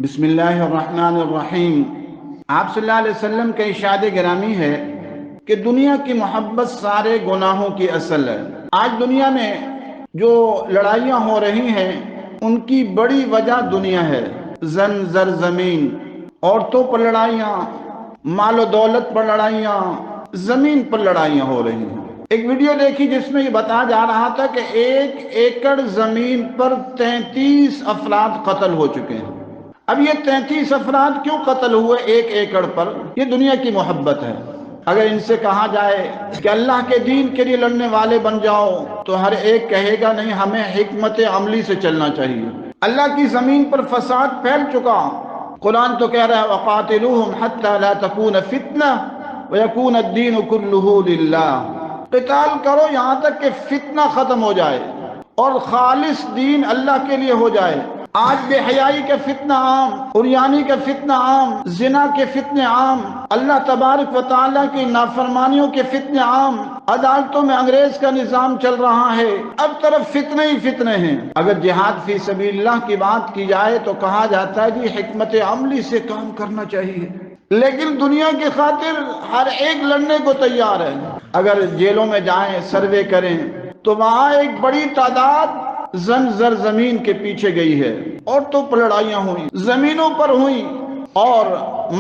بسم اللہ الرحمن الرحیم۔ آپ صلی اللہ علیہ وسلم کا ارشاد گرامی ہے کہ دنیا کی محبت سارے گناہوں کی اصل ہے۔ آج دنیا میں جو لڑائیاں ہو رہی ہیں ان کی بڑی وجہ دنیا ہے۔ زن زر زمین، عورتوں پر لڑائیاں، مال و دولت پر لڑائیاں، زمین پر لڑائیاں ہو رہی ہیں۔ ایک ویڈیو دیکھی جس میں یہ بتایا جا رہا تھا کہ 1 ایکڑ زمین پر 33 افراد قتل ہو چکے ہیں۔ اب یہ 33 افراد کیوں قتل ہوئے 1 ایکڑ پر؟ یہ دنیا کی محبت ہے۔ اگر ان سے کہا جائے کہ اللہ کے دین کے لیے لڑنے والے بن جاؤ تو ہر ایک کہے گا نہیں، ہمیں حکمت عملی سے چلنا چاہیے۔ اللہ کی زمین پر فساد پھیل چکا۔ قرآن تو کہہ رہا ہے وَقَاتِلُوهُمْ حَتَّى لَا تَكُونَ فِتْنَةٌ وَيَكُونَ الدِّينُ كُلُّهُ لِلَّهِ۔ قتال کرو یہاں تک کہ فتنہ ختم ہو جائے اور خالص دین اللہ کے لیے ہو جائے۔ آج بے حیائی کا فتنہ عام، عریانی کا فتنہ عام، زنا کے فتنے عام، اللہ تبارک و تعالیٰ کی نافرمانیوں کے فتنے عام، عدالتوں میں انگریز کا نظام چل رہا ہے، اب طرف فتنے ہی فتنے ہیں۔ اگر جہاد فی سبیل اللہ کی بات کی جائے تو کہا جاتا ہے جی حکمت عملی سے کام کرنا چاہیے، لیکن دنیا کی خاطر ہر ایک لڑنے کو تیار ہے۔ اگر جیلوں میں جائیں، سروے کریں تو وہاں ایک بڑی تعداد زن زر زمین کے پیچھے گئی ہے۔ عورتوں پر لڑائیاں ہوئیں، زمینوں پر ہوئیں اور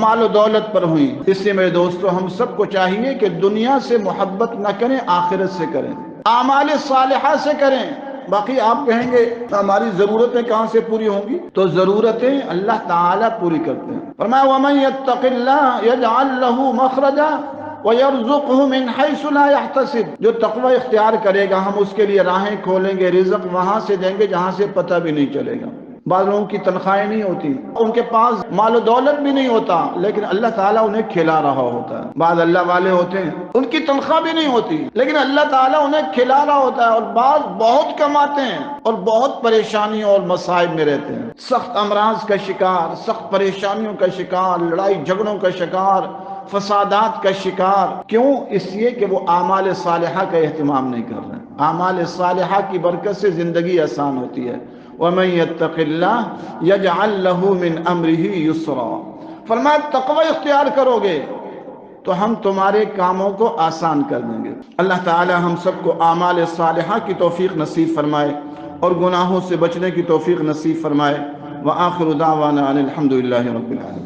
مال و دولت پر ہوئیں۔ اس لیے میرے دوستو ہم سب کو چاہیے کہ دنیا سے محبت نہ کریں، آخرت سے کریں، اعمال صالحہ سے کریں۔ باقی آپ کہیں گے ہماری ضرورتیں کہاں سے پوری ہوں گی؟ تو ضرورتیں اللہ تعالیٰ پوری کرتے ہیں۔ فرمایا وَمَن يَتَّقِ اللَّهَ يَجْعَل لَّهُ مَخْرَجًا وَيَرْزُقْهُ مِنْ حَيْثُ لَا يَحْتَسِبُ۔ جو تقوی اختیار کرے گا ہم اس کے لیے راہیں کھولیں گے، رزق وہاں سے دیں گے جہاں سے پتہ بھی نہیں چلے گا۔ بعض لوگوں کی تنخواہیں نہیں ہوتی، ان کے پاس مال و دولت بھی نہیں ہوتا، لیکن اللہ تعالیٰ انہیں کھلا رہا ہوتا ہے۔ بعض اللہ والے ہوتے ہیں ان کی تنخواہ بھی نہیں ہوتی، لیکن اللہ تعالیٰ انہیں کھلا رہا ہوتا ہے، اور بعض بہت کماتے ہیں اور بہت پریشانیوں اور مصائب میں رہتے ہیں، سخت امراض کا شکار، سخت پریشانیوں کا شکار، لڑائی جھگڑوں کا شکار، فسادات کا شکار۔ کیوں؟ اس لیے کہ وہ اعمال صالحہ کا اہتمام نہیں کر رہے ہیں۔ اعمال صالحہ کی برکت سے زندگی آسان ہوتی ہے۔ وَمَن يَتَّقِ اللَّهَ يَجْعَل لَّهُ مِنْ أَمْرِهِ يُسْرًا۔ فرمایا تقوی اختیار کرو گے تو ہم تمہارے کاموں کو آسان کر دیں گے۔ اللہ تعالی ہم سب کو اعمال صالحہ کی توفیق نصیب فرمائے اور گناہوں سے بچنے کی توفیق نصیب فرمائے۔ وآخر دعوانا ان الحمد للہ رب العالمین۔